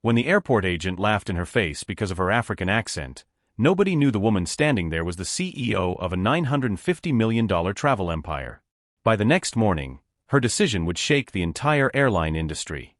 When the airport agent laughed in her face because of her African accent, nobody knew the woman standing there was the CEO of a $950 million travel empire. By the next morning, her decision would shake the entire airline industry.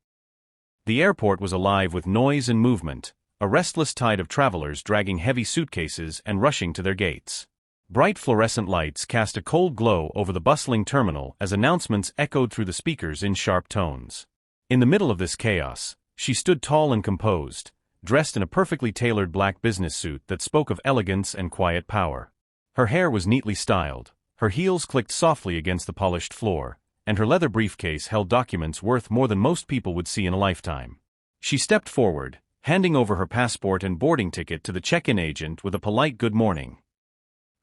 The airport was alive with noise and movement, a restless tide of travelers dragging heavy suitcases and rushing to their gates. Bright fluorescent lights cast a cold glow over the bustling terminal as announcements echoed through the speakers in sharp tones. In the middle of this chaos, she stood tall and composed, dressed in a perfectly tailored black business suit that spoke of elegance and quiet power. Her hair was neatly styled, her heels clicked softly against the polished floor, and her leather briefcase held documents worth more than most people would see in a lifetime. She stepped forward, handing over her passport and boarding ticket to the check-in agent with a polite good morning.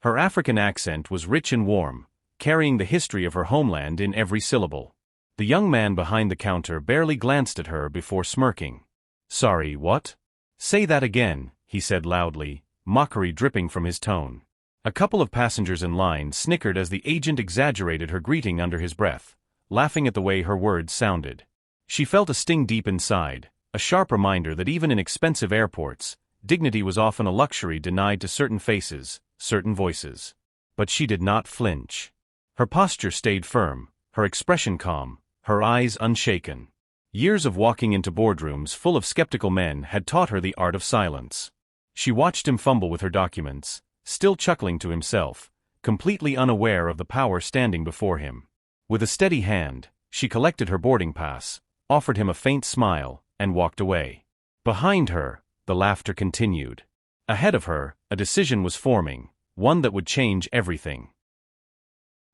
Her African accent was rich and warm, carrying the history of her homeland in every syllable. The young man behind the counter barely glanced at her before smirking. "Sorry, what?" "Say that again," he said loudly, mockery dripping from his tone. A couple of passengers in line snickered as the agent exaggerated her greeting under his breath, laughing at the way her words sounded. She felt a sting deep inside, a sharp reminder that even in expensive airports, dignity was often a luxury denied to certain faces, certain voices. But she did not flinch. Her posture stayed firm, her expression calm, her eyes unshaken. Years of walking into boardrooms full of skeptical men had taught her the art of silence. She watched him fumble with her documents, still chuckling to himself, completely unaware of the power standing before him. With a steady hand, she collected her boarding pass, offered him a faint smile, and walked away. Behind her, the laughter continued. Ahead of her, a decision was forming, one that would change everything.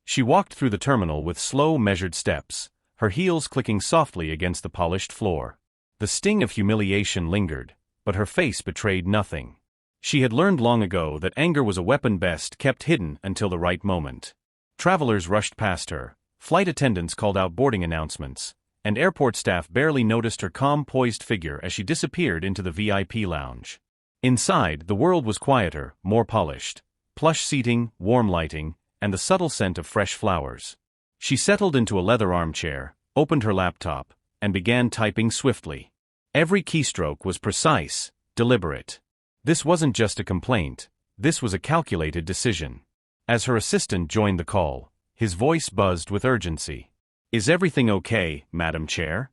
She walked through the terminal with slow, measured steps, her heels clicking softly against the polished floor. The sting of humiliation lingered, but her face betrayed nothing. She had learned long ago that anger was a weapon best kept hidden until the right moment. Travelers rushed past her, flight attendants called out boarding announcements, and airport staff barely noticed her calm, poised figure as she disappeared into the VIP lounge. Inside, the world was quieter, more polished. Plush seating, warm lighting, and the subtle scent of fresh flowers. She settled into a leather armchair, opened her laptop, and began typing swiftly. Every keystroke was precise, deliberate. This wasn't just a complaint, this was a calculated decision. As her assistant joined the call, his voice buzzed with urgency. "Is everything okay, Madam Chair?"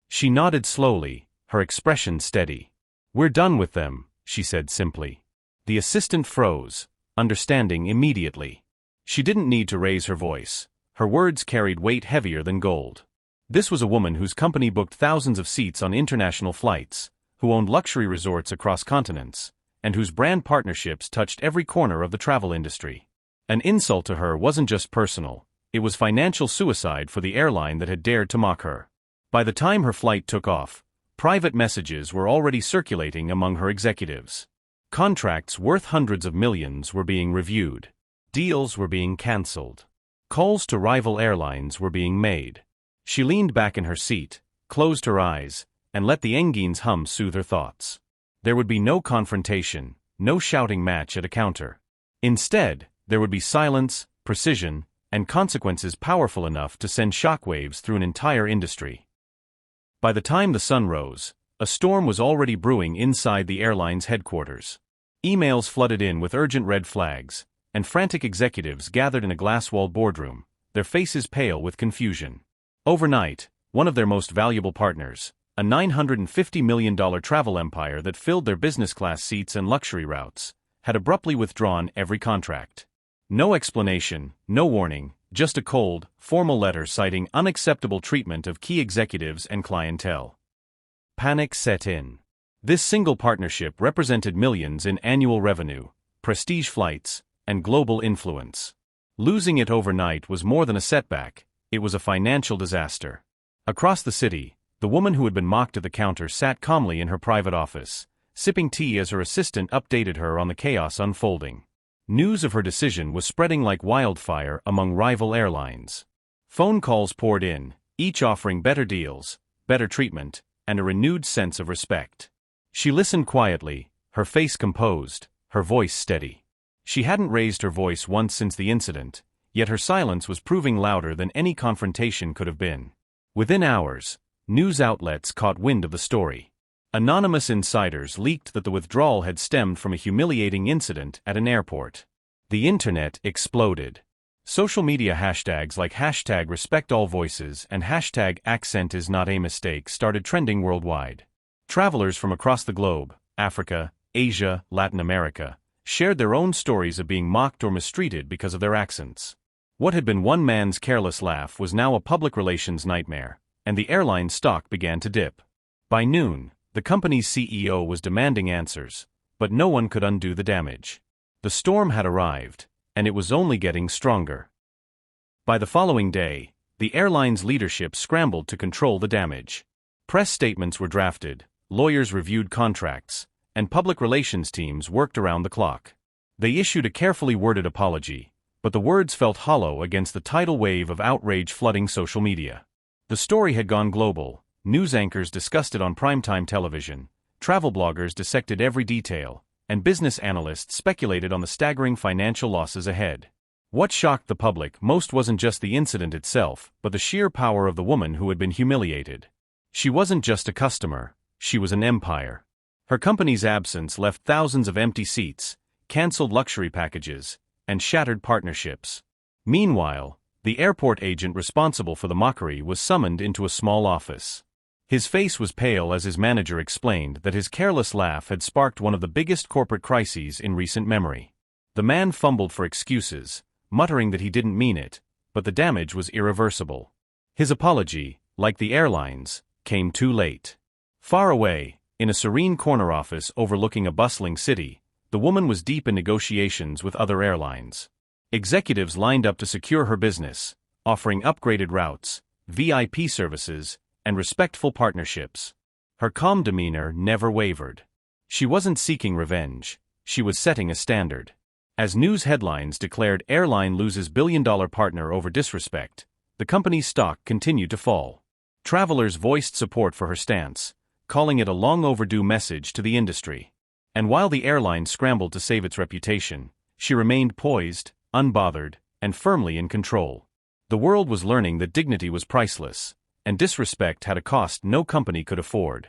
She nodded slowly, her expression steady. "We're done with them," she said simply. The assistant froze, understanding immediately. She didn't need to raise her voice. Her words carried weight heavier than gold. This was a woman whose company booked thousands of seats on international flights, who owned luxury resorts across continents, and whose brand partnerships touched every corner of the travel industry. An insult to her wasn't just personal, it was financial suicide for the airline that had dared to mock her. By the time her flight took off, private messages were already circulating among her executives. Contracts worth hundreds of millions were being reviewed. Deals were being cancelled. Calls to rival airlines were being made. She leaned back in her seat, closed her eyes, and let the engine's hum soothe her thoughts. There would be no confrontation, no shouting match at a counter. Instead, there would be silence, precision, and consequences powerful enough to send shockwaves through an entire industry. By the time the sun rose, a storm was already brewing inside the airline's headquarters. Emails flooded in with urgent red flags, and frantic executives gathered in a glass-walled boardroom, their faces pale with confusion. Overnight, one of their most valuable partners, a $950 million travel empire that filled their business-class seats and luxury routes, had abruptly withdrawn every contract. No explanation, no warning, just a cold, formal letter citing unacceptable treatment of key executives and clientele. Panic set in. This single partnership represented millions in annual revenue, prestige flights, and global influence. Losing it overnight was more than a setback, it was a financial disaster. Across the city, the woman who had been mocked at the counter sat calmly in her private office, sipping tea as her assistant updated her on the chaos unfolding. News of her decision was spreading like wildfire among rival airlines. Phone calls poured in, each offering better deals, better treatment, and a renewed sense of respect. She listened quietly, her face composed, her voice steady. She hadn't raised her voice once since the incident, yet her silence was proving louder than any confrontation could have been. Within hours, news outlets caught wind of the story. Anonymous insiders leaked that the withdrawal had stemmed from a humiliating incident at an airport. The internet exploded. Social media hashtags like #RespectAllVoices and #AccentIsNotAmistake started trending worldwide. Travelers from across the globe, Africa, Asia, Latin America, shared their own stories of being mocked or mistreated because of their accents. What had been one man's careless laugh was now a public relations nightmare, and the airline stock began to dip. By noon, the company's CEO was demanding answers, but no one could undo the damage. The storm had arrived, and it was only getting stronger. By the following day, the airline's leadership scrambled to control the damage. Press statements were drafted, lawyers reviewed contracts, and public relations teams worked around the clock. They issued a carefully worded apology, but the words felt hollow against the tidal wave of outrage flooding social media. The story had gone global. News anchors discussed it on primetime television, travel bloggers dissected every detail, and business analysts speculated on the staggering financial losses ahead. What shocked the public most wasn't just the incident itself, but the sheer power of the woman who had been humiliated. She wasn't just a customer, she was an empire. Her company's absence left thousands of empty seats, cancelled luxury packages, and shattered partnerships. Meanwhile, the airport agent responsible for the mockery was summoned into a small office. His face was pale as his manager explained that his careless laugh had sparked one of the biggest corporate crises in recent memory. The man fumbled for excuses, muttering that he didn't mean it, but the damage was irreversible. His apology, like the airline's, came too late. Far away, in a serene corner office overlooking a bustling city, the woman was deep in negotiations with other airlines. Executives lined up to secure her business, offering upgraded routes, VIP services, and respectful partnerships. Her calm demeanor never wavered. She wasn't seeking revenge, she was setting a standard. As news headlines declared Airline loses billion-dollar partner over disrespect, the company's stock continued to fall. Travelers voiced support for her stance, calling it a long-overdue message to the industry. And while the airline scrambled to save its reputation, she remained poised, unbothered, and firmly in control. The world was learning that dignity was priceless, and disrespect had a cost no company could afford.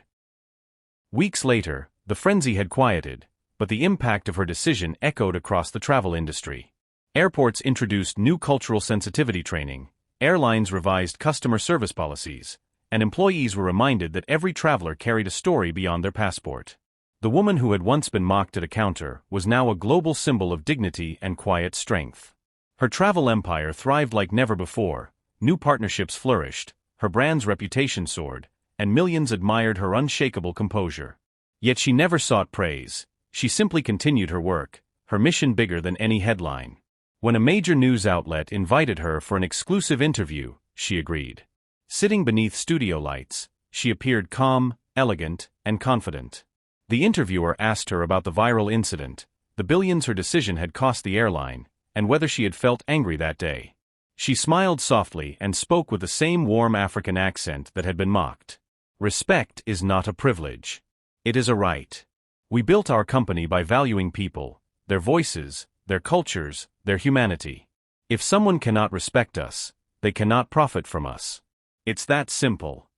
Weeks later, the frenzy had quieted, but the impact of her decision echoed across the travel industry. Airports introduced new cultural sensitivity training, airlines revised customer service policies, and employees were reminded that every traveler carried a story beyond their passport. The woman who had once been mocked at a counter was now a global symbol of dignity and quiet strength. Her travel empire thrived like never before, new partnerships flourished, her brand's reputation soared, and millions admired her unshakable composure. Yet she never sought praise, she simply continued her work, her mission bigger than any headline. When a major news outlet invited her for an exclusive interview, she agreed. Sitting beneath studio lights, she appeared calm, elegant, and confident. The interviewer asked her about the viral incident, the billions her decision had cost the airline, and whether she had felt angry that day. She smiled softly and spoke with the same warm African accent that had been mocked. Respect is not a privilege. It is a right. We built our company by valuing people, their voices, their cultures, their humanity. If someone cannot respect us, they cannot profit from us. It's that simple.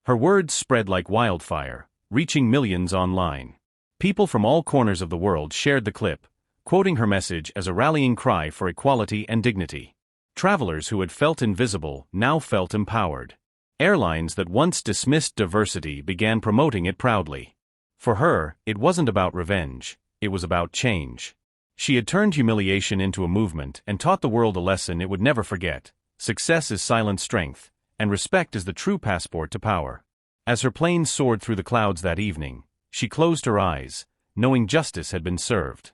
Her words spread like wildfire, reaching millions online. People from all corners of the world shared the clip, quoting her message as a rallying cry for equality and dignity. Travelers who had felt invisible now felt empowered. Airlines that once dismissed diversity began promoting it proudly. For her, it wasn't about revenge, it was about change. She had turned humiliation into a movement and taught the world a lesson it would never forget. Success is silent strength, and respect is the true passport to power. As her plane soared through the clouds that evening, she closed her eyes, knowing justice had been served.